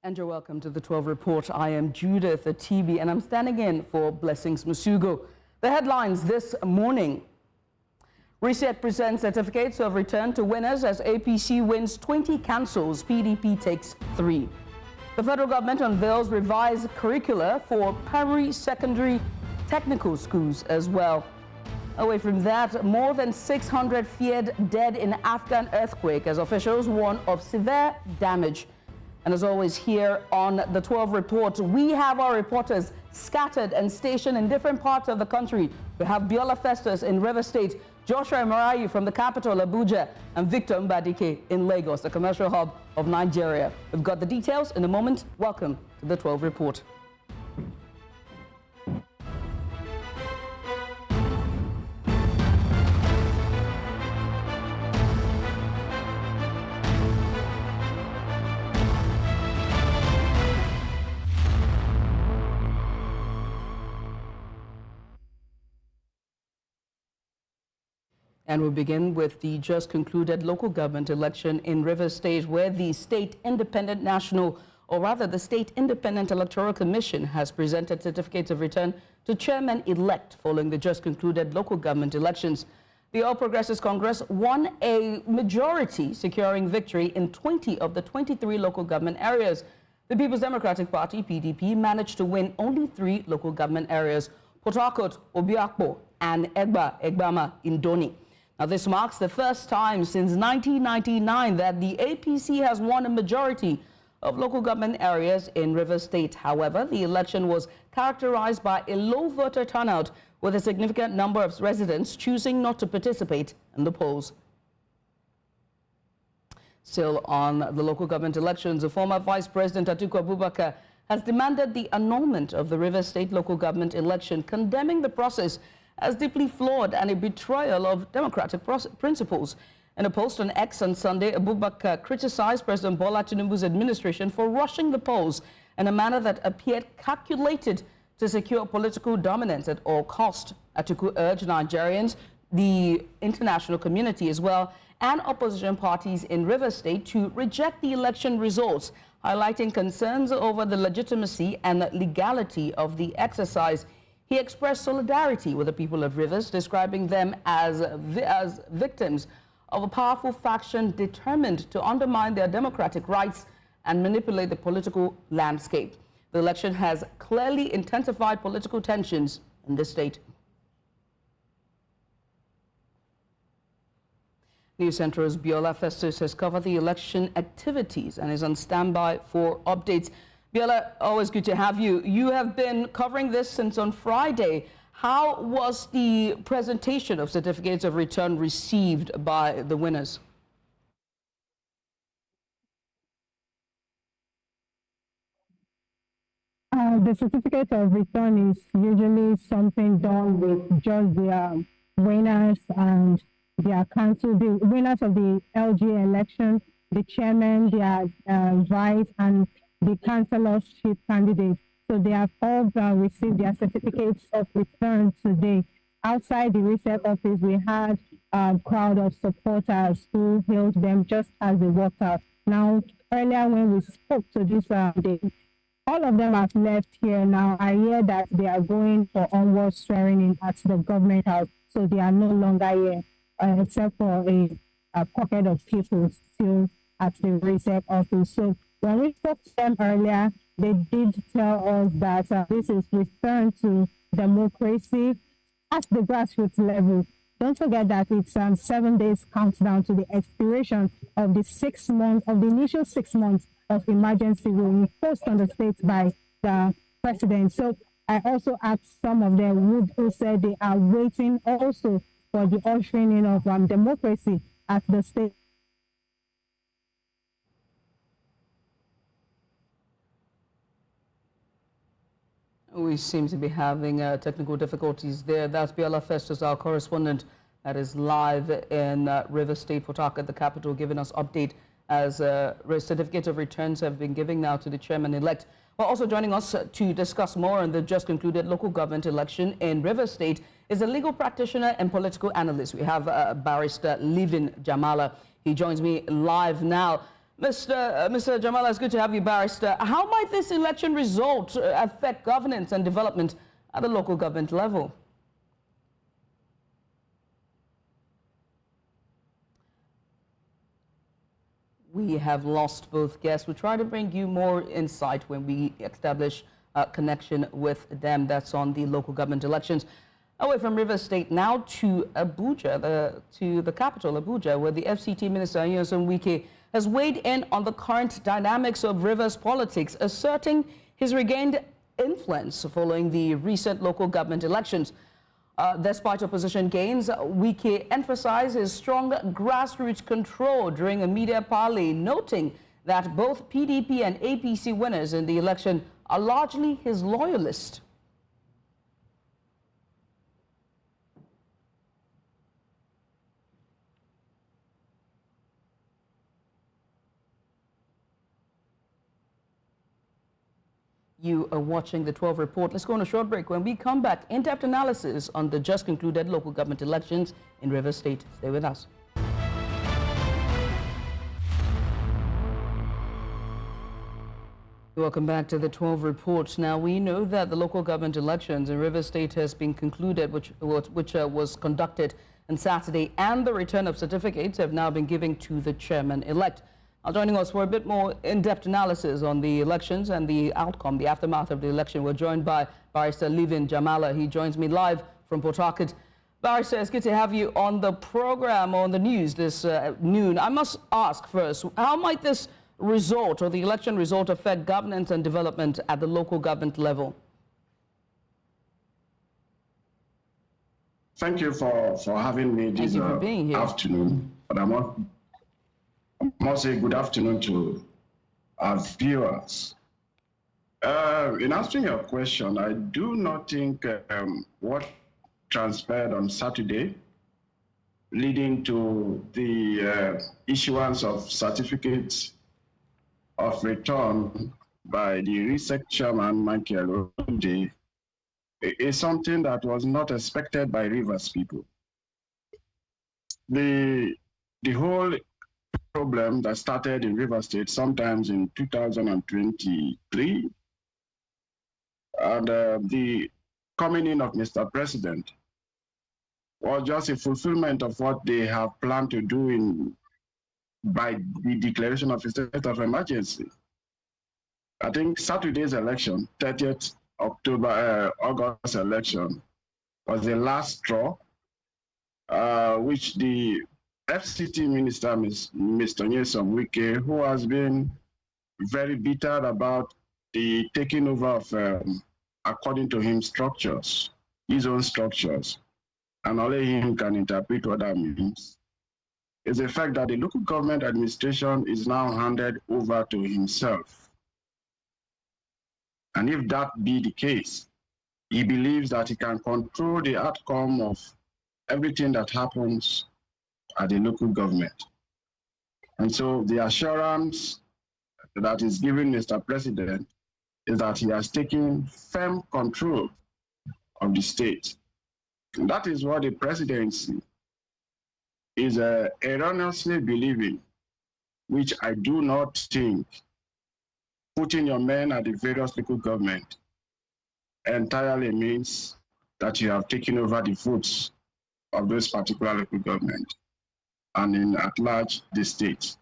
And you're welcome to the 12 Report. I am Judith Atibi, and I'm standing in for Blessings Musugo. The headlines this morning. Reset presents certificates of return to winners as APC wins 20 councils, PDP takes 3. The federal government unveils revised curricula for primary, secondary, technical schools as well. Away from that, more than 600 feared dead in Afghan earthquake as officials warn of severe damage. And as always here on the 12 Report, we have our reporters scattered and stationed in different parts of the country. We have Biola Festus in River State, Joshua Marayu from the capital, Abuja, and Victor Mbadike in Lagos, the commercial hub of Nigeria. We've got the details in a moment. Welcome to the 12 Report. And we'll begin with the just concluded local government election in River State, where the State Independent National, or rather the State Independent Electoral Commission, has presented certificates of return to chairman-elect following the just concluded local government elections. The All Progressives Congress won a majority, securing victory in 20 of the 23 local government areas. The People's Democratic Party, PDP, managed to win only 3 local government areas: Port Harcourt, Obiakpo, and Egbama in Doni. Now, this marks the first time since 1999 that the APC has won a majority of local government areas in River State. However, the election was characterized by a low voter turnout, with a significant number of residents choosing not to participate in the polls. Still on the local government elections, the former Vice President Atiku Abubakar has demanded the annulment of the River State local government election, condemning the process as deeply flawed and a betrayal of democratic principles. In a post on X on Sunday, Abubakar criticized President Bola Tinubu's administration for rushing the polls in a manner that appeared calculated to secure political dominance at all cost. Atiku urged Nigerians, the international community as well, and opposition parties in River State to reject the election results, highlighting concerns over the legitimacy and legality of the exercise. He expressed solidarity with the people of Rivers, describing them as victims of a powerful faction determined to undermine their democratic rights and manipulate the political landscape. The election has clearly intensified political tensions in the state. News Central's Biola Festus has covered the election activities and is on standby for updates. Biola, always good to have you. You have been covering this since on Friday. How was the presentation of certificates of return received by the winners? The certificate of return is usually something done with just the winners and their council, the winners of the LG election, the chairman, their vice, and the councillorship candidates. So they have all received their certificates of return today. Outside the reset office, we had a crowd of supporters who hailed them just as they walked out. Now, earlier when we spoke to this day, all of them have left here now. I hear that they are going for onward swearing in at the government house. So they are no longer here, except for a pocket of people still at the reset office. So when we spoke to them earlier, they did tell us that this is return to democracy at the grassroots level. Don't forget that it's 7 days countdown to the expiration of the 6 months, of the initial 6 months of emergency rule imposed on the state by the president. So I also asked some of them who said they are waiting also for the ushering in of democracy at the state. We seem to be having technical difficulties there. That's Biola Festus, our correspondent, that is live in River State, Port Harcourt, the capital, giving us update as certificates of returns have been given now to the chairman-elect. Well, also joining us to discuss more on the just concluded local government election in River State is a legal practitioner and political analyst. We have barrister Livin Jamala. He joins me live now. Mr. Jamal, it's good to have you, Barrister. How might this election result affect governance and development at the local government level? We have lost both guests. We'll try to bring you more insight when we establish a connection with them. That's on the local government elections. Away from Rivers State now to Abuja, to the capital, Abuja, where the FCT Minister Nyesom Wike has weighed in on the current dynamics of Rivers politics, asserting his regained influence following the recent local government elections. Despite opposition gains, Wike emphasized his strong grassroots control during a media parley, noting that both PDP and APC winners in the election are largely his loyalists. You are watching the 12 report. Let's go on a short break. When we come back, in-depth analysis on the just concluded local government elections in Rivers State. Stay with us. Welcome back to the 12 reports. Now, we know that the local government elections in Rivers State has been concluded, which was conducted on Saturday, and the return of certificates have now been given to the chairman-elect. Now, joining us for a bit more in-depth analysis on the elections and the outcome, the aftermath of the election, we're joined by Barrister Livin Jamala. He joins me live from Port Harcourt. Barrister, it's good to have you on the program, on the news this noon. I must ask first, how might this result or the election result affect governance and development at the local government level? Thank you for having me this afternoon. But I must say good afternoon to our viewers. In answering your question, I do not think what transpired on Saturday, leading to the issuance of certificates of return by the research chairman, Michael Oshodi, is something that was not expected by Rivers people. The whole problem that started in Rivers State sometimes in 2023, and the coming in of Mr. President was just a fulfillment of what they have planned to do by the declaration of a state of emergency. I think Saturday's election, 30th August election, was the last straw, which the FCT Minister, Mr. Nyesom Wike, who has been very bitter about the taking over of, according to him, structures, his own structures, and only him can interpret what that means, is the fact that the local government administration is now handed over to himself. And if that be the case, he believes that he can control the outcome of everything that happens at the local government. And so the assurance that is given Mr. President is that he has taken firm control of the state. And that is what the presidency is erroneously believing, which I do not think putting your men at the various local government entirely means that you have taken over the votes of those particular local government and at large the state.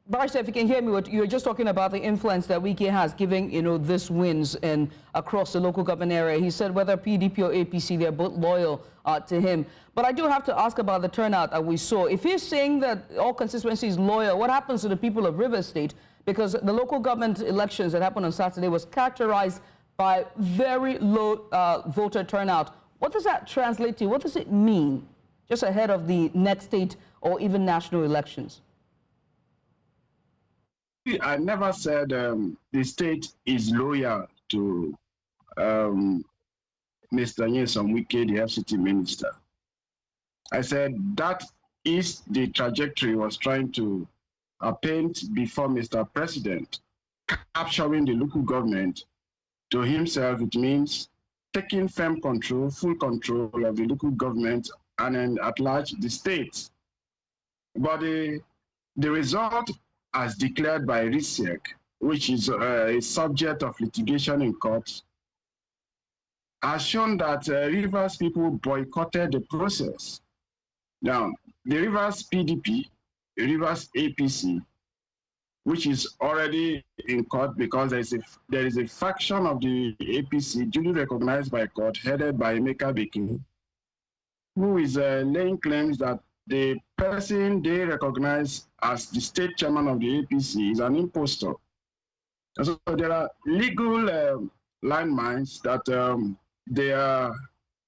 Barrister, if you can hear me, you were just talking about the influence that Wike has giving, this wins across the local government area. He said whether PDP or APC, they're both loyal to him. But I do have to ask about the turnout that we saw. If he's saying that all constituency is loyal, what happens to the people of Rivers State? Because the local government elections that happened on Saturday was characterized by very low voter turnout. What does that translate to? What does it mean just ahead of the next state or even national elections? I never said the state is loyal to Mr. Nyesom Wike, the FCT minister. I said that is the trajectory he was trying to paint before Mr. President, capturing the local government to himself. It means taking firm control, full control of the local government and then at large the state. But the result, as declared by RISEC, which is a subject of litigation in court, has shown that Rivers people boycotted the process. Now, the Rivers PDP, Rivers APC, which is already in court because there is a faction of the APC duly recognized by court, headed by Emeka Bekele, who is laying claims that the person they recognize as the state chairman of the APC is an impostor. And so there are legal landmines that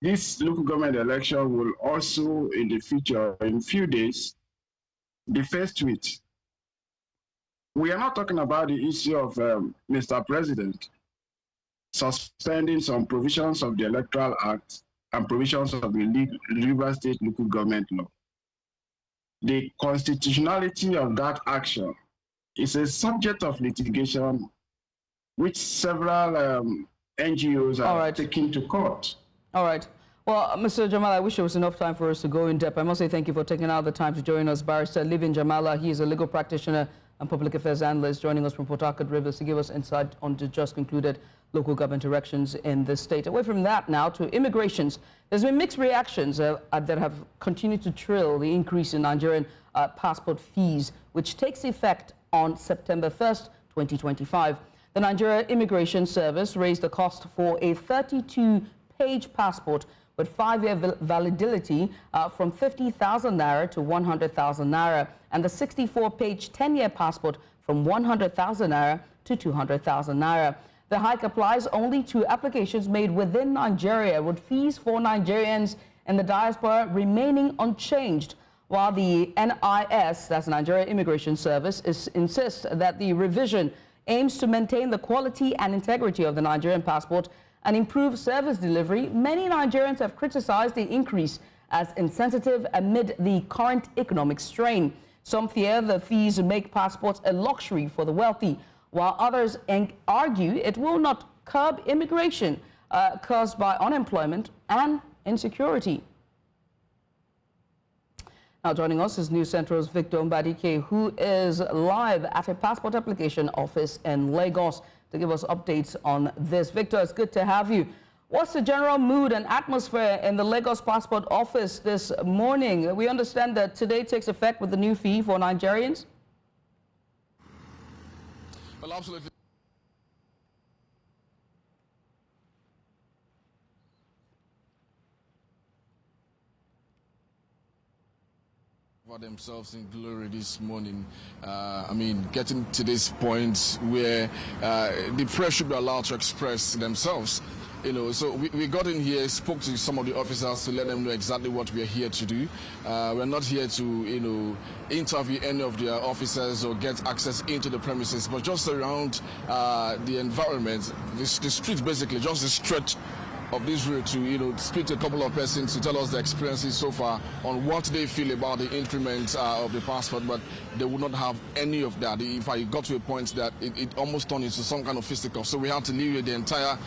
this local government election will also in the future, in a few days, be faced with. We are not talking about the issue of Mr. President suspending some provisions of the Electoral Act and provisions of the Rivers State local government law. The constitutionality of that action is a subject of litigation which several NGOs are taking to court. All right. Well, Mr. Jamal, I wish there was enough time for us to go in depth. I must say thank you for taking out the time to join us. Barrister Livin Jamala, he is a legal practitioner and public affairs analyst, joining us from Port Harcourt Rivers to give us insight on the just concluded local government elections in the state. Away from that now to immigrations. There's been mixed reactions that have continued to trail the increase in Nigerian passport fees, which takes effect on September 1st, 2025. The Nigeria Immigration Service raised the cost for a 32-page passport with 5-year validity from 50,000 naira to 100,000 naira, and the 64-page 10-year passport from 100,000 naira to 200,000 naira. The hike applies only to applications made within Nigeria, with fees for Nigerians in the diaspora remaining unchanged, while the NIS, that's Nigeria Immigration Service, insists that the revision aims to maintain the quality and integrity of the Nigerian passport and improve service delivery. Many Nigerians have criticized the increase as insensitive amid the current economic strain. Some fear the fees make passports a luxury for the wealthy, while others argue it will not curb immigration caused by unemployment and insecurity. Now joining us is News Central's Victor Mbadike, who is live at a passport application office in Lagos to give us updates on this. Victor, it's good to have you. What's the general mood and atmosphere in the Lagos passport office this morning? We understand that today takes effect with the new fee for Nigerians. Well, absolutely. Themselves in glory this morning. I mean, getting to this point where the press should be allowed to express themselves. You know, so we got in here, spoke to some of the officers to let them know exactly what we're here to do. We're not here to, you know, interview any of their officers or get access into the premises, but just around the environment, the street basically, just the stretch of this route to, you know, speak to a couple of persons to tell us their experiences so far on what they feel about the increment of the passport, but they would not have any of that. In fact, it got to a point that it almost turned into some kind of fisticuff. So we had to leave the entire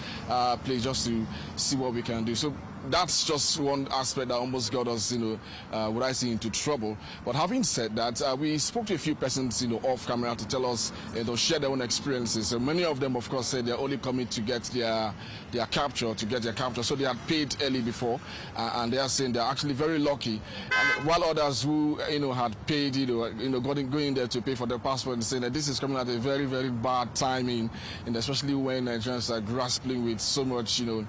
place just to see what we can do. So that's just one aspect that almost got us, you know, what I see, into trouble. But having said that, we spoke to a few persons, you know, off camera to tell us, you know, share their own experiences. So many of them, of course, said they're only coming to get their capture, So they had paid early before, and they are saying they're actually very lucky. And while others who, you know, had paid, going there to pay for their passport, and saying that this is coming at a very, very bad timing, and especially when Nigerians are grappling with so much, you know,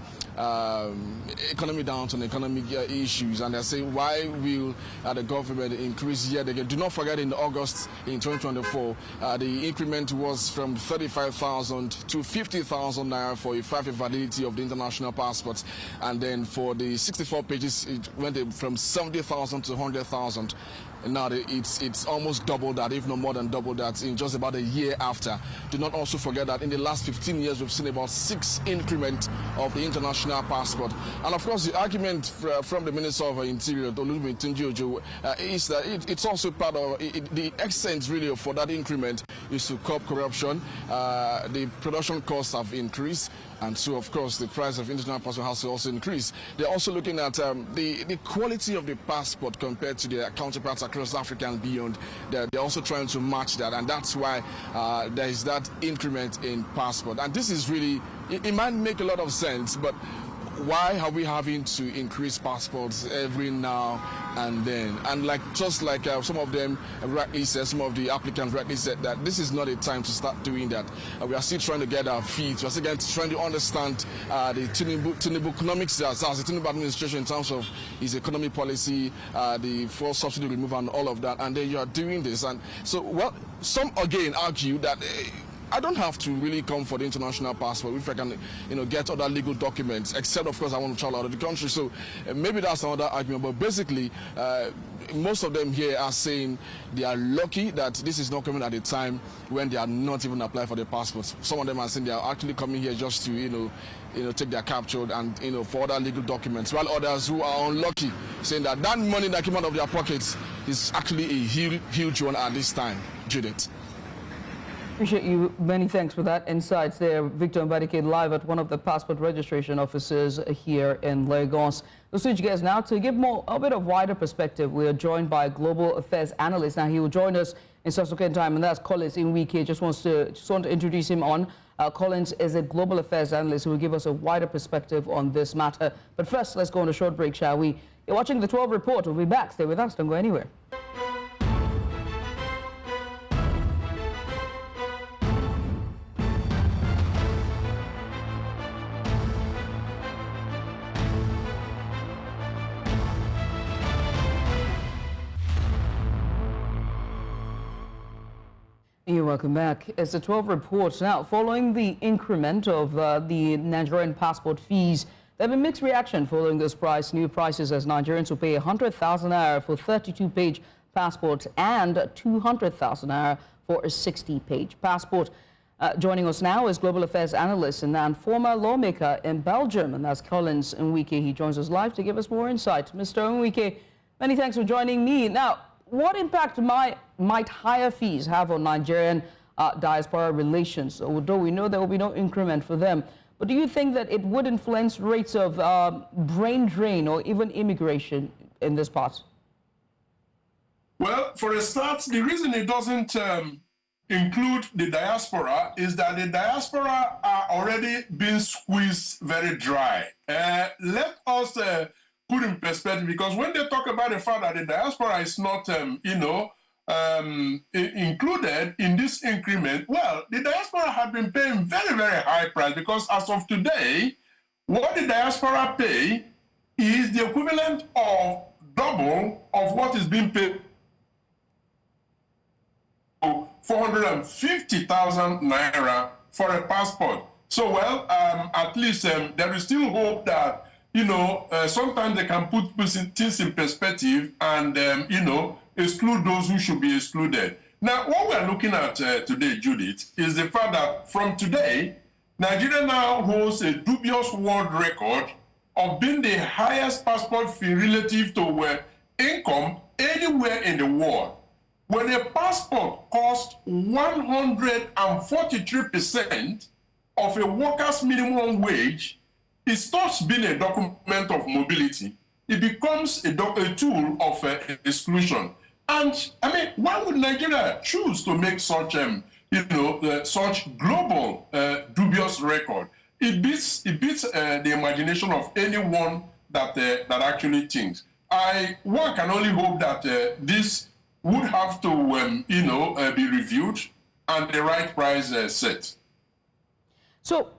economy downturn, economic issues, and they're saying, why will the government increase yet again? Do not forget, in August in 2024, the increment was from 35,000 to 50,000 naira for a 5-year validity of the international passports, and then for the 64 pages, it went from 70,000 to 100,000. Now it's almost double that, if not more than double that, in just about a year after. Do not also forget that in the last 15 years, we've seen about 6 increments of the international passport. And of course, the argument from the Minister of Interior, Olumi Tunji, is that it's also part of the extent really for that increment is to curb corruption. The production costs have increased. And so, of course, the price of international passport has to also increase. They're also looking at the quality of the passport compared to their counterparts across Africa and beyond. They're also trying to match that, and that's why there is that increment in passport. And this is really, it might make a lot of sense, but why are we having to increase passports every now and then? And just like some of them rightly said, some of the applicants rightly said that this is not a time to start doing that. We are still trying to get our feet. We are still trying to understand the Tinubu economics, as the Tinubu administration in terms of his economic policy, the fuel subsidy removal and all of that. And then you are doing this. And so, well, some again argue that I don't have to really come for the international passport if I can, get other legal documents, except, of course, I want to travel out of the country. So maybe that's another argument. But basically, most of them here are saying they are lucky that this is not coming at a time when they are not even applying for their passports. Some of them are saying they are actually coming here just to, take their captured and, for other legal documents, while others who are unlucky saying that that money that came out of their pockets is actually a huge one at this time. Judith. Appreciate you. Many thanks for that insights there. Victor Mbadike live at one of the passport registration offices here in Lagos. We'll switch gears now to give a bit of wider perspective. We are joined by a global affairs analyst. Now he will join us in subsequent time, and that's Collins Nweke. Just want to introduce him on. Collins is a global affairs analyst who will give us a wider perspective on this matter. But first, let's go on a short break, shall we? You're watching the 12 Report. We'll be back. Stay with us. Don't go anywhere. You're welcome back. It's a 12 Report. Now, following the increment of the Nigerian passport fees, there have been mixed reaction following this new prices, as Nigerians will pay 100,000 naira for 32-page passport and 200,000 naira for a 60-page passport. Joining us now is global affairs analyst and former lawmaker in Belgium, and that's Collins Nweke. He joins us live to give us more insight. Mr. Nweke, many thanks for joining me. Now, what impact might higher fees have on Nigerian diaspora relations? Although we know there will be no increment for them, but do you think that it would influence rates of brain drain or even immigration in this part? Well, for a start, the reason it doesn't include the diaspora is that the diaspora are already being squeezed very dry. Let us put in perspective, because when they talk about the fact that the diaspora is not, included in this increment, well, the diaspora have been paying very, very high price, because as of today, what the diaspora pay is the equivalent of double of what is being paid. 450,000 naira for a passport. So, well, at least there is still hope that sometimes they can put things in perspective and, exclude those who should be excluded. Now, what we're looking at today, Judith, is the fact that from today, Nigeria now holds a dubious world record of being the highest passport fee relative to income anywhere in the world. When a passport costs 143% of a worker's minimum wage, it stops being a document of mobility. It becomes a tool of exclusion. And I mean, why would Nigeria choose to make such, such global dubious record? It beats the imagination of anyone that actually thinks. One can only hope that this would have to, be reviewed and the right price set. So.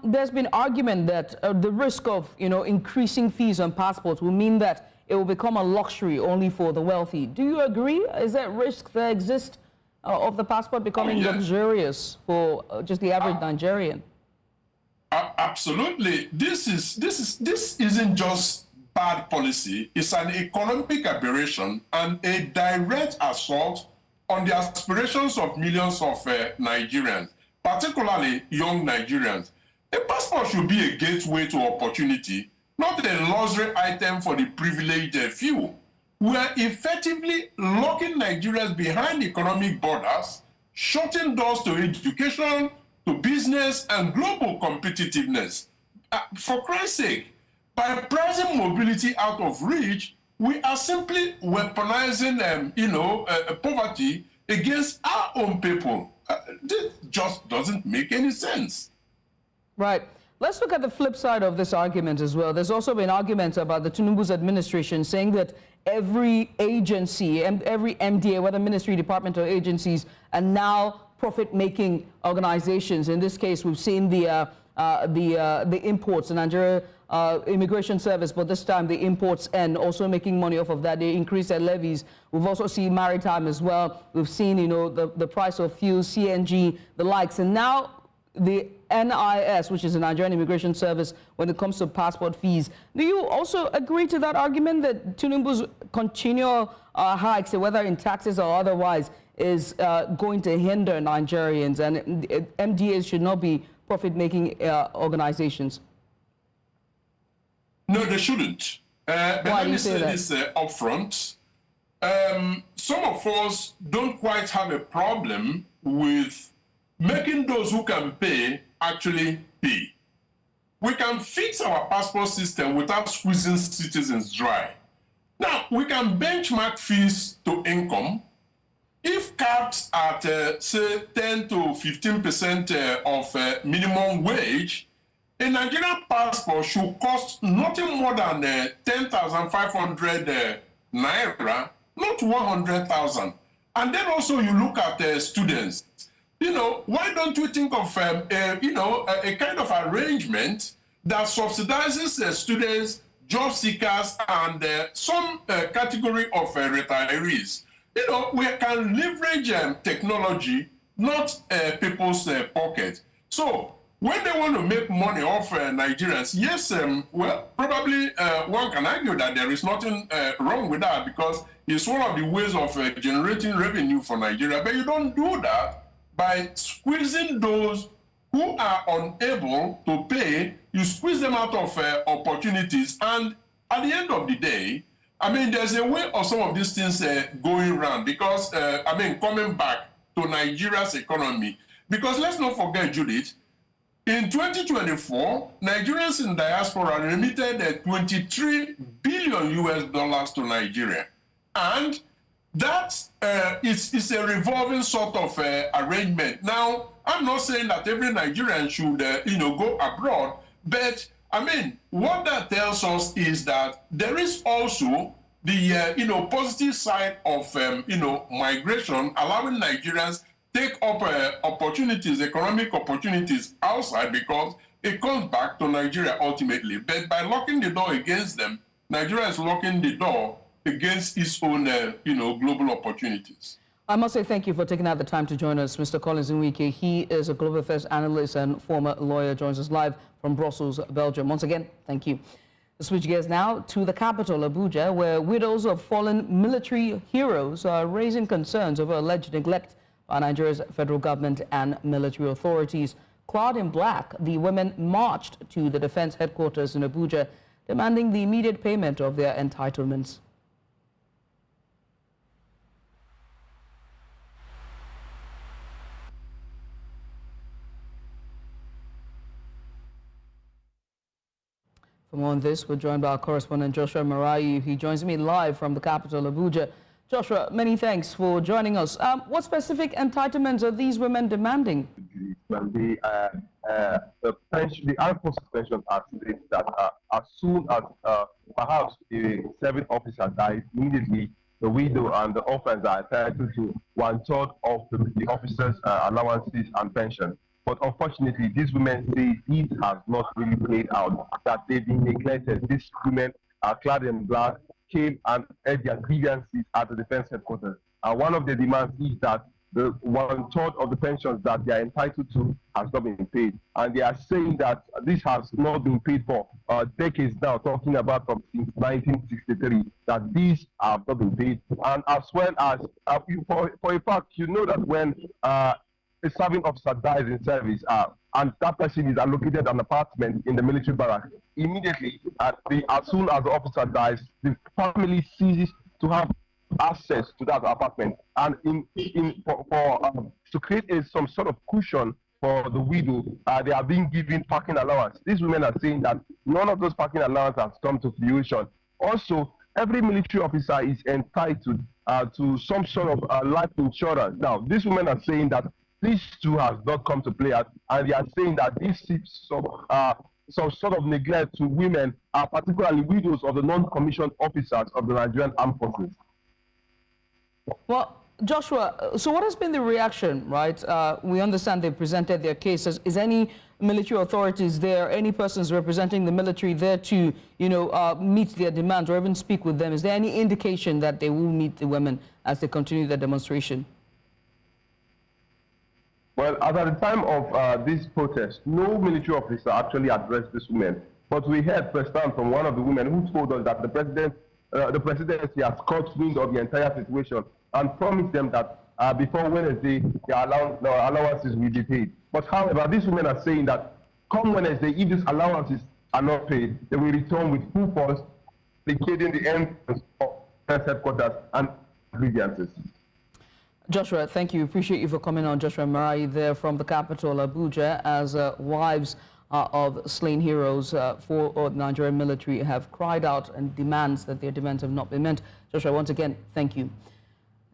There's been argument that the risk of, increasing fees on passports will mean that it will become a luxury only for the wealthy. Do you agree? Is that risk that exists of the passport becoming luxurious for just the average Nigerian? Absolutely. This isn't just bad policy. It's an economic aberration and a direct assault on the aspirations of millions of Nigerians, particularly young Nigerians. A passport should be a gateway to opportunity, not a luxury item for the privileged few. We are effectively locking Nigerians behind economic borders, shutting doors to education, to business and global competitiveness. For Christ's sake, by pricing mobility out of reach, we are simply weaponizing, poverty against our own people. This just doesn't make any sense. Right. Let's look at the flip side of this argument as well. There's also been arguments about the Tinubu's administration saying that every agency and every MDA, whether ministry, department, or agencies, are now profit-making organizations. In this case, we've seen the imports, the Nigeria Immigration Service, but this time the imports and also making money off of that. They increase their levies. We've also seen maritime as well. We've seen, the price of fuel, CNG, the likes, and now the NIS, which is the Nigerian Immigration Service, when it comes to passport fees. Do you also agree to that argument that Tinubu's continual hikes, whether in taxes or otherwise, is going to hinder Nigerians, and MDAs should not be profit-making organizations? No, they shouldn't. But Why let do me you say that? this upfront. Some of us don't quite have a problem with making those who can pay actually pay. We can fix our passport system without squeezing citizens dry. Now, we can benchmark fees to income. If capped at, say, 10 to 15% of minimum wage, a Nigerian passport should cost nothing more than 10,500 naira, not 100,000. And then also you look at students. Why don't you think of a kind of arrangement that subsidizes students, job seekers, and some category of retirees? We can leverage technology, not people's pocket. So when they want to make money off Nigerians, yes, probably one can argue that there is nothing wrong with that because it's one of the ways of generating revenue for Nigeria. But you don't do that by squeezing those who are unable to pay. You squeeze them out of opportunities. And at the end of the day, there's a way of some of these things going around because, coming back to Nigeria's economy. Because let's not forget, Judith, in 2024, Nigerians in diaspora remitted 23 billion US dollars to Nigeria. And that is a revolving sort of arrangement. Now, I'm not saying that every Nigerian should, go abroad, but what that tells us is that there is also the, positive side of, migration, allowing Nigerians take up opportunities, economic opportunities outside because it comes back to Nigeria ultimately. But by locking the door against them, Nigeria is locking the door against its own, global opportunities. I must say thank you for taking out the time to join us, Mr. Collins Nweke. He is a global affairs analyst and former lawyer, joins us live from Brussels, Belgium. Once again, thank you. Let's switch gears now to the capital, Abuja, where widows of fallen military heroes are raising concerns over alleged neglect by Nigeria's federal government and military authorities. Clad in black, the women marched to the defense headquarters in Abuja, demanding the immediate payment of their entitlements. For more on this, we're joined by our correspondent Joshua Marayu. He joins me live from the capital, Abuja. Joshua, many thanks for joining us. What specific entitlements are these women demanding? Well, the armed forces pension act states that as soon as perhaps a serving officer dies, immediately the widow and the orphans are entitled to 1/3 of the officer's allowances and pension. But unfortunately, these women say this has not really played out, that they've been neglected. These women are clad in black, came and aired their grievances at the defense headquarters. One of the demands is that the 1/3 of the pensions that they are entitled to has not been paid. And they are saying that this has not been paid for decades now, talking about from since 1963, that these have not been paid. And as well as, for a fact, you know that when a serving officer dies in service, and that person is allocated an apartment in the military barracks, immediately, as soon as the officer dies, the family ceases to have access to that apartment. And to create some sort of cushion for the widow, they are being given parking allowance. These women are saying that none of those parking allowances has come to fruition. Also, every military officer is entitled to some sort of life insurance. Now, these women are saying that this too has not come to play out, and they are saying that this is some sort of neglect to women, particularly widows of the non-commissioned officers of the Nigerian Armed Forces. Well, Joshua, so what has been the reaction, right? We understand they've presented their cases. Is any military authorities there, any persons representing the military there to, meet their demands or even speak with them? Is there any indication that they will meet the women as they continue their demonstration? Well, at the time of this protest, no military officer actually addressed these women. But we heard firsthand from one of the women who told us that the presidency has caught wind of the entire situation and promised them that before Wednesday, their allowances will be paid. But however, these women are saying that come Wednesday, if these allowances are not paid, they will return with full force, vacating the entrance of headquarters and grievances. Joshua, thank you. Appreciate you for coming on. Joshua Marai there from the capital, Abuja, as wives of slain heroes for the Nigerian military have cried out and demands that their demands have not been met. Joshua, once again, thank you.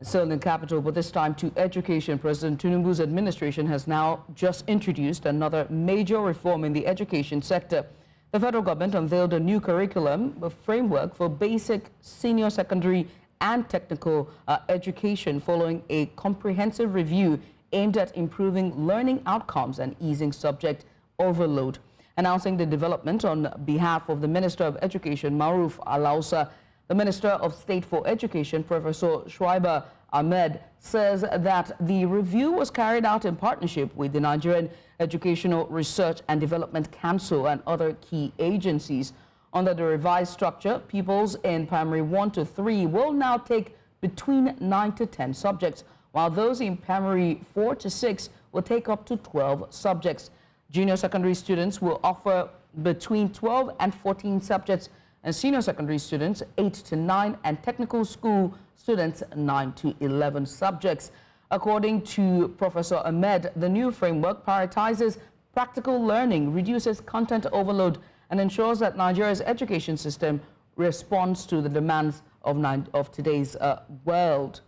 Still in the capital, but this time to education. President Tinubu's administration has now just introduced another major reform in the education sector. The federal government unveiled a new curriculum, a framework for basic, senior secondary and technical education following a comprehensive review aimed at improving learning outcomes and easing subject overload. Announcing the development on behalf of the Minister of Education, Maruf Alausa, the Minister of State for Education, Professor Shuaibu Ahmed, says that the review was carried out in partnership with the Nigerian Educational Research and Development Council and other key agencies. Under the revised structure, pupils in primary 1 to 3 will now take between 9 to 10 subjects, while those in primary 4 to 6 will take up to 12 subjects. Junior secondary students will offer between 12 and 14 subjects, and senior secondary students 8 to 9, and technical school students 9 to 11 subjects. According to Professor Ahmed, the new framework prioritizes practical learning, reduces content overload, and ensures that Nigeria's education system responds to the demands of today's world.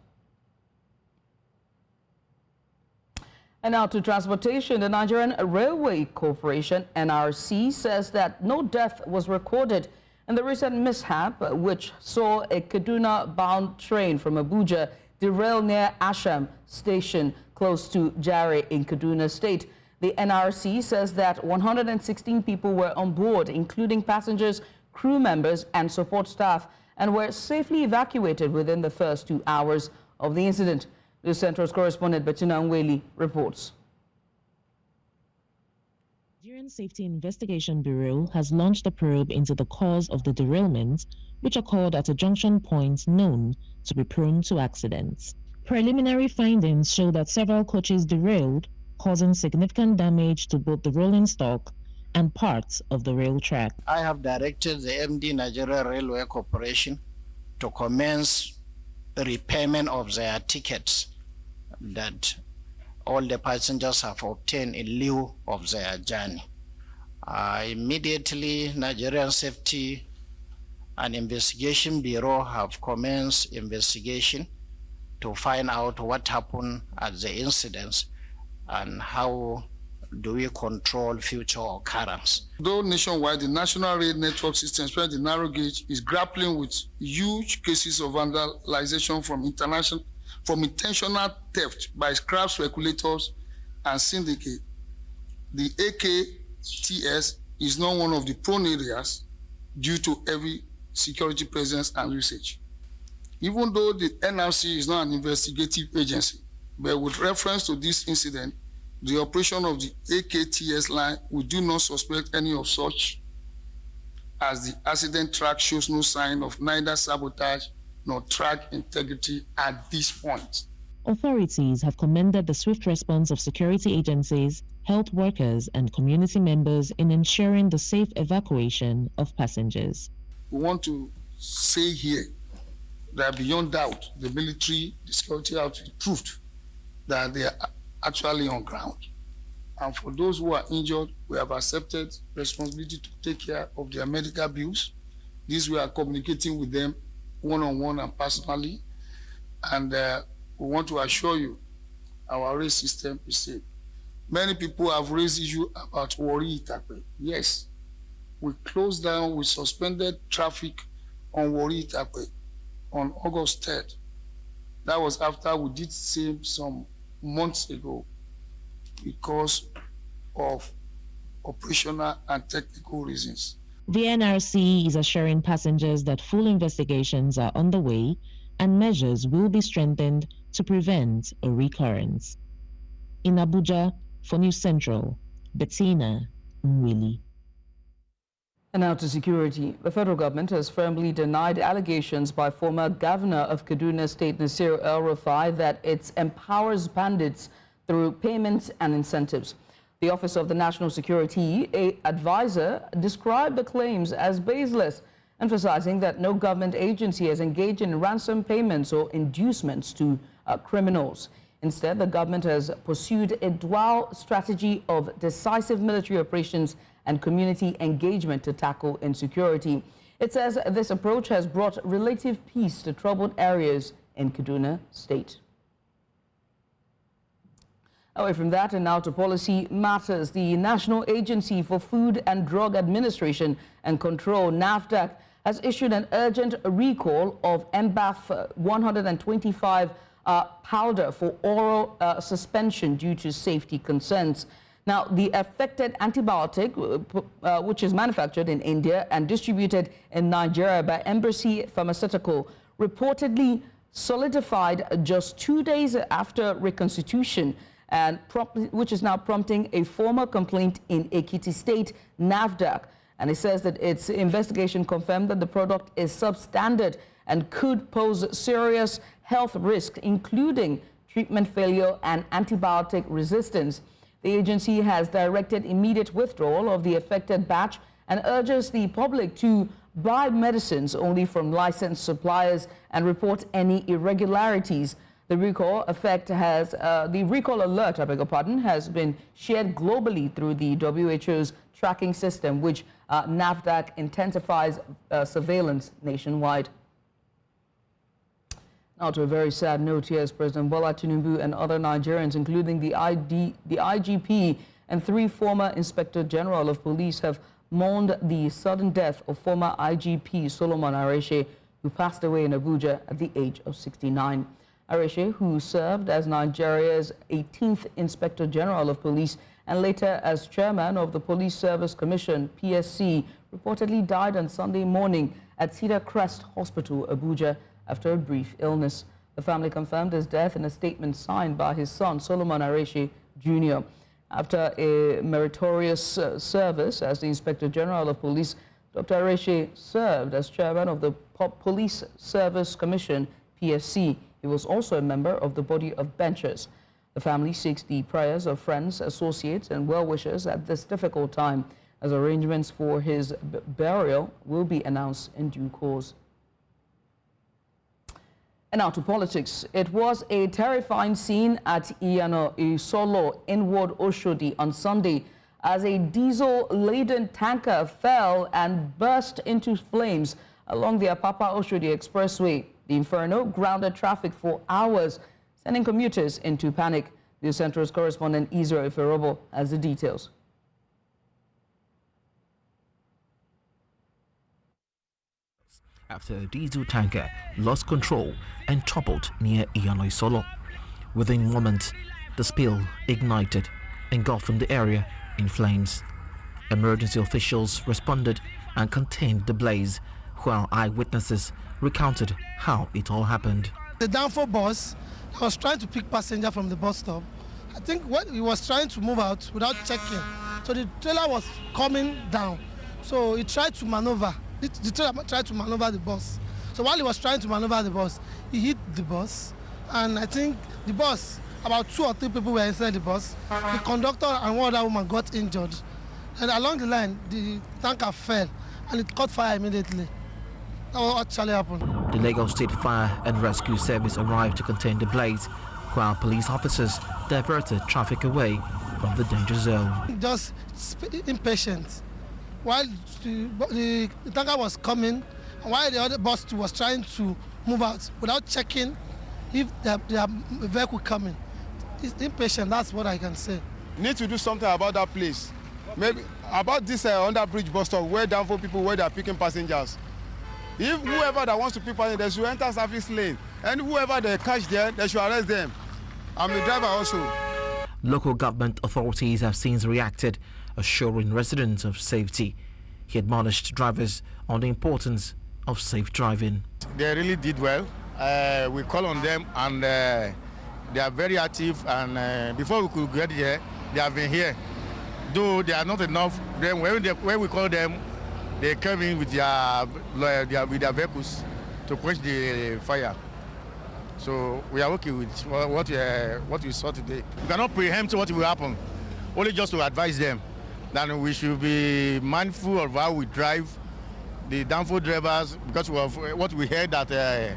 And now to transportation. The Nigerian Railway Corporation, NRC, says that no death was recorded in the recent mishap, which saw a Kaduna-bound train from Abuja derail near Asham station close to Jare in Kaduna State. The NRC says that 116 people were on board, including passengers, crew members, and support staff, and were safely evacuated within the first 2 hours of the incident. The Central's correspondent Bettina Nwelih reports. Nigerian Safety Investigation Bureau has launched a probe into the cause of the derailment, which occurred at a junction point known to be prone to accidents. Preliminary findings show that several coaches derailed, causing significant damage to both the rolling stock and parts of the rail track. I have directed the MD Nigeria Railway Corporation to commence the repayment of their tickets that all the passengers have obtained in lieu of their journey. Immediately, Nigerian Safety and Investigation Bureau have commenced investigation to find out what happened at the incidents and how do we control future occurrence. Though nationwide, the National Rail Network System, especially the narrow gauge, is grappling with huge cases of vandalization from intentional theft by scrap speculators and syndicate. The AKTS is not one of the prone areas due to heavy security presence and usage. Even though the NRC is not an investigative agency, but with reference to this incident, the operation of the AKTS line, we do not suspect any of such, as the accident track shows no sign of neither sabotage nor track integrity at this point. Authorities have commended the swift response of security agencies, health workers, and community members in ensuring the safe evacuation of passengers. We want to say here that beyond doubt, the military, the security outfit proved that they are actually on ground And for those who are injured, we have accepted responsibility to take care of their medical bills. This we are communicating with them one-on-one and personally. And we want to assure you, our rail system is safe. Many people have raised issue about Warri Itakpe. Yes, we closed down, we suspended traffic on Warri Itakpe on August 3rd. That was after we did same some months ago because of operational and technical reasons. The NRC is assuring passengers that full investigations are underway and measures will be strengthened to prevent a recurrence. In Abuja, for News Central, Bettina Nwelih. And now to security. The federal government has firmly denied allegations by former governor of Kaduna State, Israel Eferobor, that it empowers bandits through payments and incentives. The Office of the National Security Advisor described the claims as baseless, emphasizing that no government agency has engaged in ransom payments or inducements to criminals. Instead, the government has pursued a dual strategy of decisive military operations and community engagement to tackle insecurity. It says this approach has brought relative peace to troubled areas in Kaduna State. Away from that and now to policy matters. The National Agency for Food and Drug Administration and Control, NAFDAC, has issued an urgent recall of MBAF 125 powder for oral suspension due to safety concerns. Now, the affected antibiotic, which is manufactured in India and distributed in Nigeria by Embassy Pharmaceutical, reportedly solidified just 2 days after reconstitution, and which is now prompting a formal complaint in Ekiti State, NAFDAC. And it says that its investigation confirmed that the product is substandard and could pose serious health risks, including treatment failure and antibiotic resistance. The agency has directed immediate withdrawal of the affected batch and urges the public to buy medicines only from licensed suppliers and report any irregularities. The recall alert, has been shared globally through the WHO's tracking system, which NAFDAC intensifies surveillance nationwide. Now to a very sad note here, as President Bola Tinubu and other Nigerians, including the IGP and 3 former Inspector General of Police, have mourned the sudden death of former IGP Solomon Areshe, who passed away in Abuja at the age of 69. Areshe, who served as Nigeria's 18th Inspector General of Police and later as Chairman of the Police Service Commission, PSC, reportedly died on Sunday morning at Cedar Crest Hospital, Abuja, after a brief illness. The family confirmed his death in a statement signed by his son, Solomon Areshe Jr. After a meritorious service as the Inspector General of Police, Dr. Areshe served as Chairman of the Police Service Commission, PSC. He was also a member of the body of benchers. The family seeks the prayers of friends, associates, and well-wishers at this difficult time, as arrangements for his burial will be announced in due course. And now to politics. It was a terrifying scene at Isolo inward Oshodi on Sunday as a diesel-laden tanker fell and burst into flames along the Apapa Oshodi Expressway. The inferno grounded traffic for hours, sending commuters into panic. News Central's correspondent Israel Eferobor has the details. After a diesel tanker lost control and toppled near Isolo. Within moments, the spill ignited, engulfing the area in flames. Emergency officials responded and contained the blaze, while eyewitnesses recounted how it all happened. The downfall bus was trying to pick passenger from the bus stop. I think when he was trying to move out without checking, so the trailer was coming down. So he tried to maneuver. The trailer tried to maneuver the bus. So while he was trying to maneuver the bus, he hit the bus. And I think the bus, about 2 or 3 people were inside the bus. The conductor and one other woman got injured. And along the line, the tanker fell and it caught fire immediately. That was what actually happened. The Lagos State Fire and Rescue Service arrived to contain the blaze, while police officers diverted traffic away from the danger zone. Just impatient. While the tanker was coming, while the other bus was trying to move out without checking if their vehicle coming. It's impatient, that's what I can say. Need to do something about that place. Maybe about this underbridge bus stop where down for people where they are picking passengers. If whoever that wants to pick passengers, they should enter service lane. And whoever they catch there, they should arrest them. I'm the driver also. Local government authorities have since reacted, assuring residents of safety. He admonished drivers on the importance of safe driving. They really did well. We call on them and they are very active. And before we could get here, they have been here. Though they are not enough, then when we call them, they come in with their vehicles to quench the fire. So we are okay with what we saw today. We cannot preempt what will happen, only just to advise them that we should be mindful of how we drive, the downfall drivers, because of what we heard that the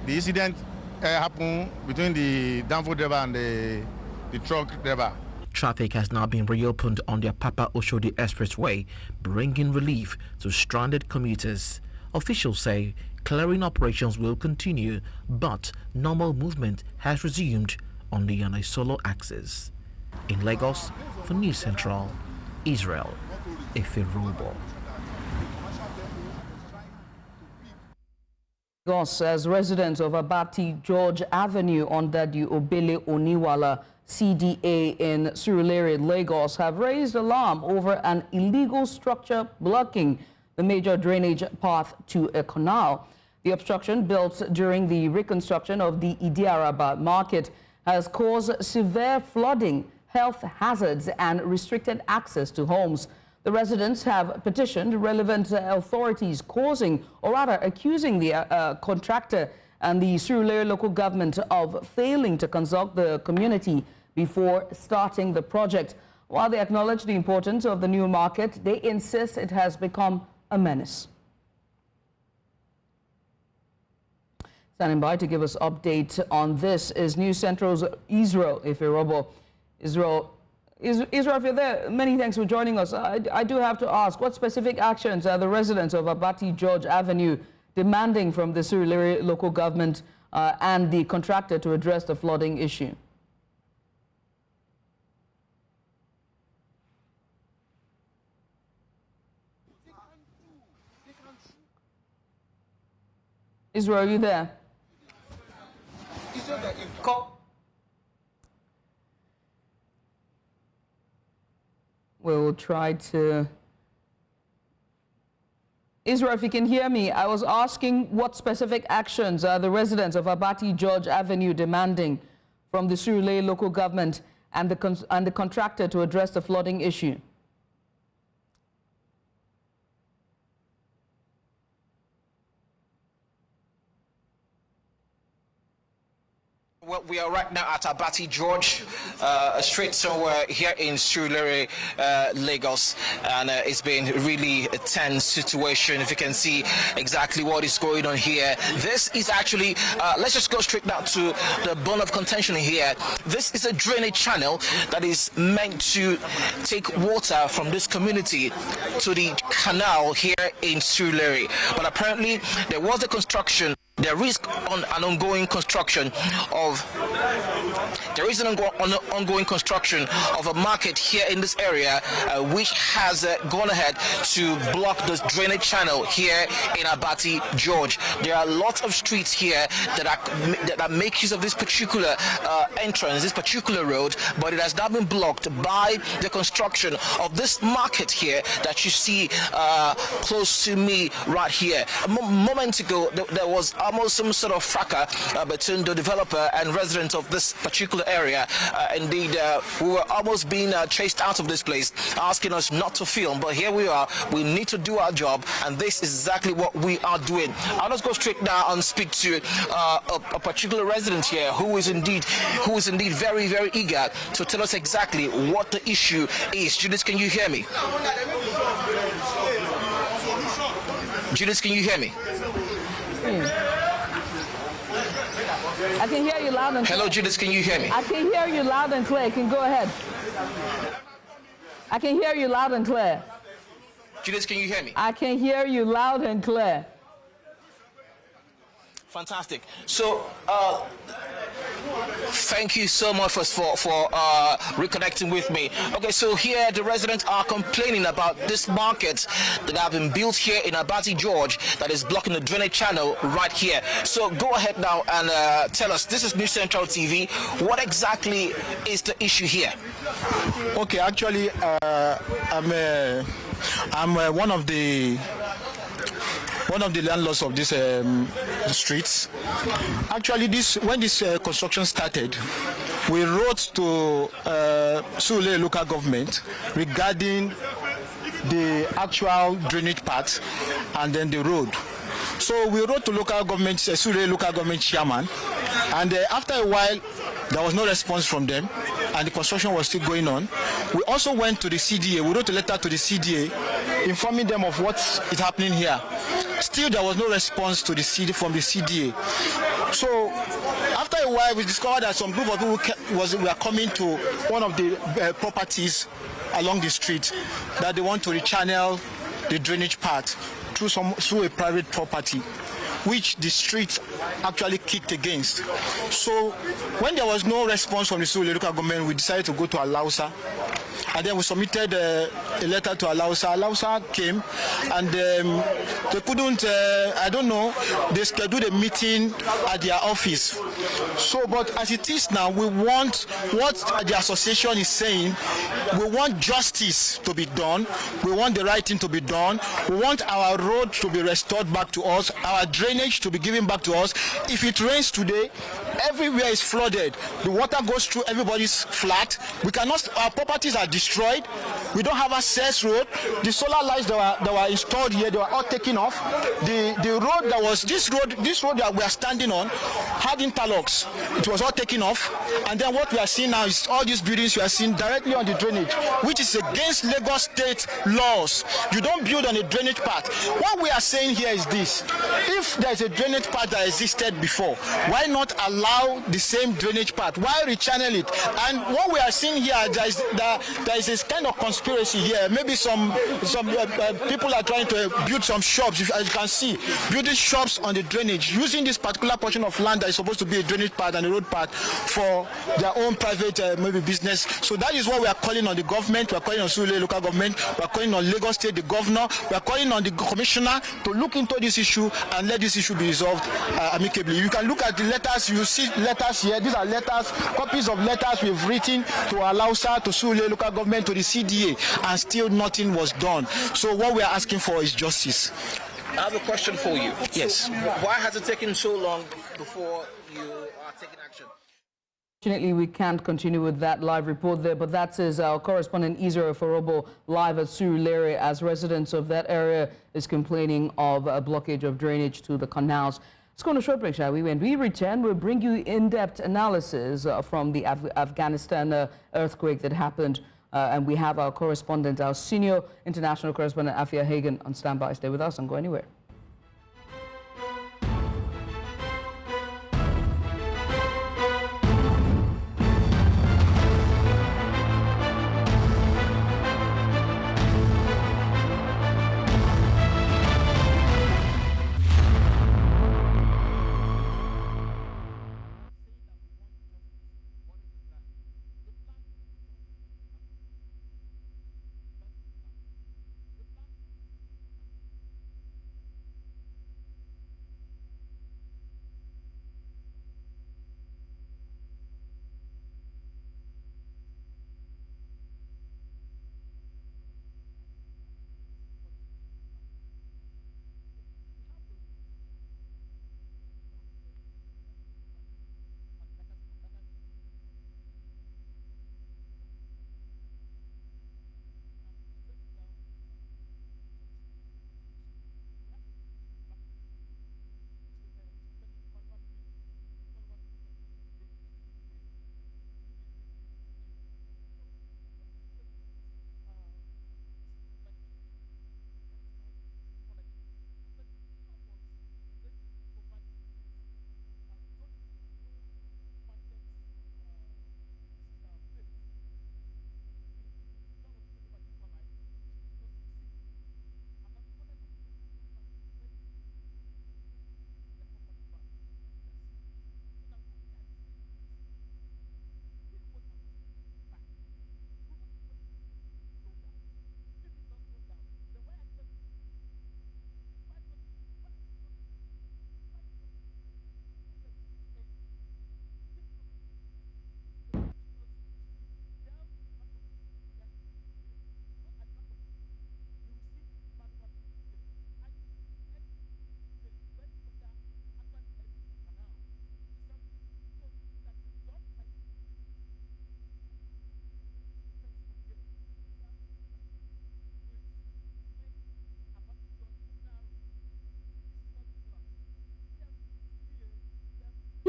incident happened between the downfall driver and the truck driver. Traffic has now been reopened on the Apapa Oshodi Expressway, bringing relief to stranded commuters. Officials say clearing operations will continue, but normal movement has resumed on the Yanai-Solo axis. In Lagos, for News Central, Israel Eferobor. Lagos, as residents of Abati George Avenue under the Obele Oniwala CDA in Surulere, Lagos, have raised alarm over an illegal structure blocking the major drainage path to a canal. The obstruction, built during the reconstruction of the Idiaraba market, has caused severe flooding, health hazards, and restricted access to homes. The residents have petitioned relevant authorities, accusing the contractor and the Surulere local government of failing to consult the community before starting the project. While they acknowledge the importance of the new market, they insist it has become a menace. Standing by to give us update on this is News Central's Israel Eferobor. Israel, if you're there, many thanks for joining us. I do have to ask, what specific actions are the residents of Abati George Avenue demanding from the Surulere local government and the contractor to address the flooding issue? Israel, are you there? We'll try to... Israel, if you can hear me, I was asking what specific actions are the residents of Abati George Avenue demanding from the Surulere local government and the contractor to address the flooding issue. Well, we are right now at Abati George, a street somewhere here in Surulere, Lagos, and it's been really a tense situation. If you can see exactly what is going on here, this is actually, let's just go straight now to the bone of contention here. This is a drainage channel that is meant to take water from this community to the canal here in Surulere. But apparently there was a construction. There is an ongoing construction of a market here in this area, which has gone ahead to block the drainage channel here in Abati George. There are lots of streets here that make use of this particular entrance, this particular road, but it has now been blocked by the construction of this market here that you see close to me right here. A moment ago, there was almost some sort of fracas between the developer and residents of this particular area. Indeed, we were almost being chased out of this place, asking us not to film, but here we are. We need to do our job, and this is exactly what we are doing. I'll just go straight now and speak to a particular resident here who is indeed very, very eager to tell us exactly what the issue is. Judith, can you hear me? Judith, can you hear me? I can hear you loud and clear. Hello, Judith, can you hear me? I can hear you loud and clear. You can go ahead. I can hear you loud and clear. Julius, can you hear me? I can hear you loud and clear. Fantastic. So, thank you so much for reconnecting with me. Okay, so here the residents are complaining about this market that have been built here in Abati, George, that is blocking the drainage channel right here. So go ahead now and tell us. This is New Central TV. What exactly is the issue here? Okay, actually, I'm one of the landlords of this streets. Actually, when this construction started, we wrote to Surulere local government regarding the actual drainage part and then the road. So we wrote to local government, Surulere local government chairman, and after a while, there was no response from them, and the construction was still going on. We also went to the CDA. We wrote a letter to the CDA informing them of what is happening here. Still, there was no response to from the CDA. So, after a while, we discovered that some group of people were coming to one of the properties along the street, that they want to rechannel the drainage part through a private property, which the street actually kicked against. So when there was no response from the Surulere local government, we decided to go to Alausa. And then we submitted a letter to Alausa. Alausa came, and they couldn't, I don't know, they scheduled a meeting at their office. So, but as it is now, we want what the association is saying. We want justice to be done. We want the right thing to be done. We want our road to be restored back to us, our drainage to be given back to us. If it rains today, everywhere is flooded. The water goes through everybody's flat. We cannot, our properties are destroyed. We don't have access road. The solar lights that were installed here, they were all taken off. The road that was, this road that we are standing on had interlocks. It was all taken off. And then what we are seeing now is all these buildings we are seeing directly on the drainage, which is against Lagos state laws. You don't build on a drainage path. What we are saying here is this: if there is a drainage path that existed before, why not allow the same drainage path? Why rechannel it? And what we are seeing here, there is this kind of conspiracy here. Maybe some people are trying to build some shops, as you can see, building shops on the drainage, using this particular portion of land that is supposed to be a drainage path and a road path for their own private maybe business. So that is what we are calling on the government. We are calling on Surulere local government. We are calling on Lagos State, the governor. We are calling on the commissioner to look into this issue and let this issue be resolved amicably. You can look at the letters. You see letters here. These are letters, copies of letters we've written to Alausa, to Surulere local government, to the CDA, and still nothing was done. So what we are asking for is justice. I have a question for you. Yes. So why has it taken so long before you are taking action? Unfortunately, we can't continue with that live report there, but that is our correspondent Israel Eferobor live at Surulere, as residents of that area is complaining of a blockage of drainage to the canals. Let's go on a short break, shall we? When we return, we'll bring you in-depth analysis from the Afghanistan earthquake that happened. And we have our correspondent, our senior international correspondent, Afua Hagan, on standby. Stay with us, don't go anywhere.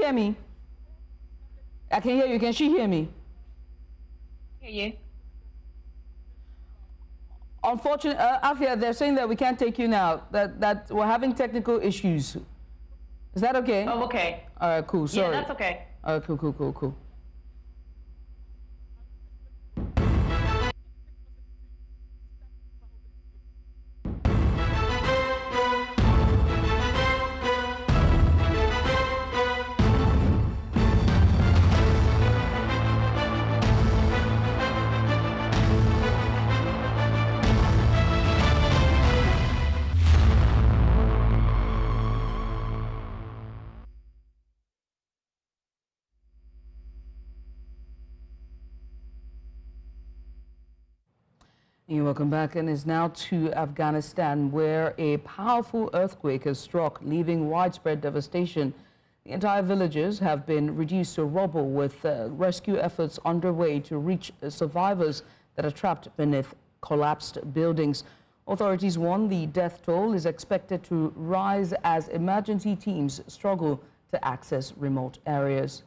hear me? I can hear you. Can she hear me? Hear you. Unfortunately, Afia, they're saying that we can't take you now, that we're having technical issues. Is that okay? Oh, okay. All right, cool. Sorry. Yeah, that's okay. All right, cool. You're welcome back, and is now to Afghanistan, where a powerful earthquake has struck, leaving widespread devastation. The entire villages have been reduced to rubble, with rescue efforts underway to reach survivors that are trapped beneath collapsed buildings. Authorities warn the death toll is expected to rise as emergency teams struggle to access remote areas.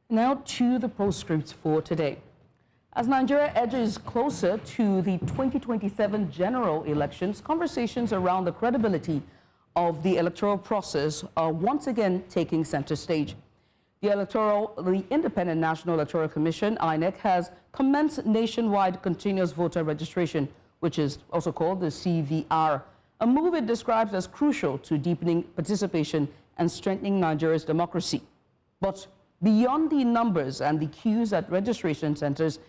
Now to the postscripts for today. As Nigeria edges closer to the 2027 general elections, conversations around the credibility of the electoral process are once again taking center stage. The Independent National Electoral Commission, INEC, has commenced nationwide continuous voter registration, which is also called the CVR, a move it describes as crucial to deepening participation and strengthening Nigeria's democracy. But beyond the numbers and the queues at registration centers,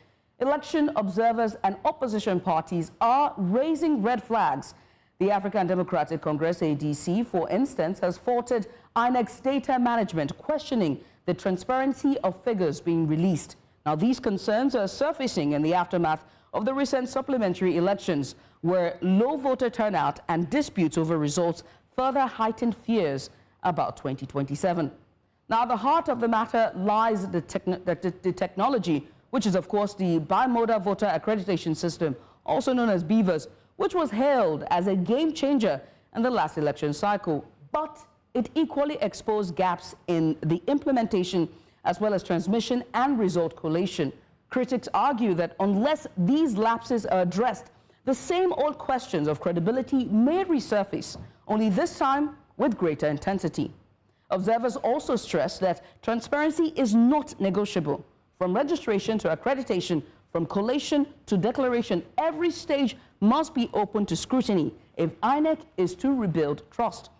election observers and opposition parties are raising red flags. The African Democratic Congress, ADC, for instance, has faulted INEC's data management, questioning the transparency of figures being released. Now, these concerns are surfacing in the aftermath of the recent supplementary elections, where low voter turnout and disputes over results further heightened fears about 2027. Now, at the heart of the matter lies the technology, which is, of course, the bimodal voter accreditation system, also known as BVAS, which was hailed as a game changer in the last election cycle. But it equally exposed gaps in the implementation as well as transmission and result collation. Critics argue that unless these lapses are addressed, the same old questions of credibility may resurface, only this time with greater intensity. Observers also stress that transparency is not negotiable. From registration to accreditation, from collation to declaration, every stage must be open to scrutiny if INEC is to rebuild trust.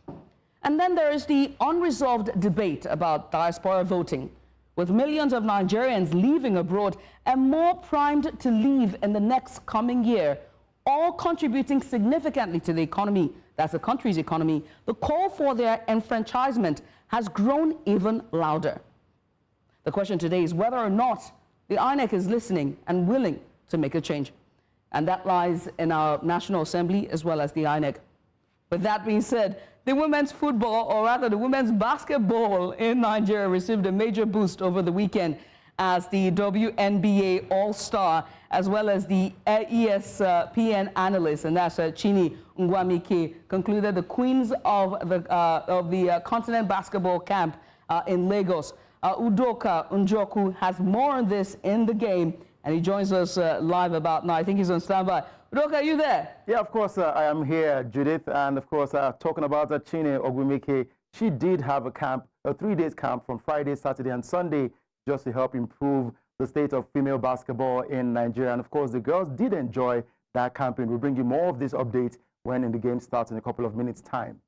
And then there is the unresolved debate about diaspora voting, with millions of Nigerians leaving abroad and more primed to leave in the next coming year, all contributing significantly to the economy, that's the country's economy. The call for their enfranchisement has grown even louder. The question today is whether or not the INEC is listening and willing to make a change. And that lies in our National Assembly as well as the INEC. With that being said, the women's football, or rather the women's basketball in Nigeria, received a major boost over the weekend as the WNBA All-Star, as well as the ESPN analyst, and that's Chini Ngwamike, concluded the Queens of the Continent Basketball Camp in Lagos. Udoka Njoku has more on this in the game, and he joins us live about now. I think he's on standby. Udoka, are you there? Yeah, of course, I am here, Judith. And of course, talking about Chini Ngwamike, she did have a camp, a 3-day camp from Friday, Saturday, and Sunday, just to help improve the state of female basketball in Nigeria. And of course, the girls did enjoy that campaign. We'll bring you more of these updates when the game starts in a couple of minutes' time.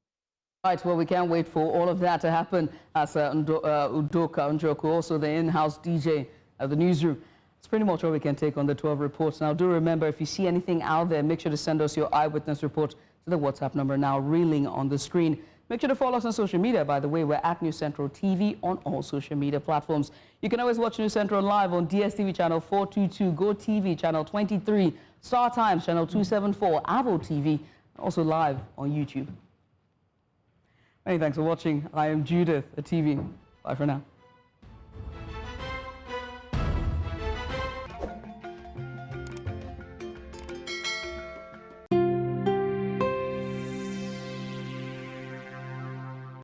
Right, well, we can't wait for all of that to happen as Udoka Njoku, also the in-house DJ at the newsroom. It's pretty much all we can take on the 12 reports. Now, do remember, if you see anything out there, make sure to send us your eyewitness report to the WhatsApp number now reeling on the screen. Make sure to follow us on social media. By the way, we're at News Central TV on all social media platforms. You can always watch News Central live on DSTV channel 422, Go TV channel 23, Star Times channel 274, Avo TV, also live on YouTube. Many thanks for watching. I am Judith, a TV. Bye. Bye for now.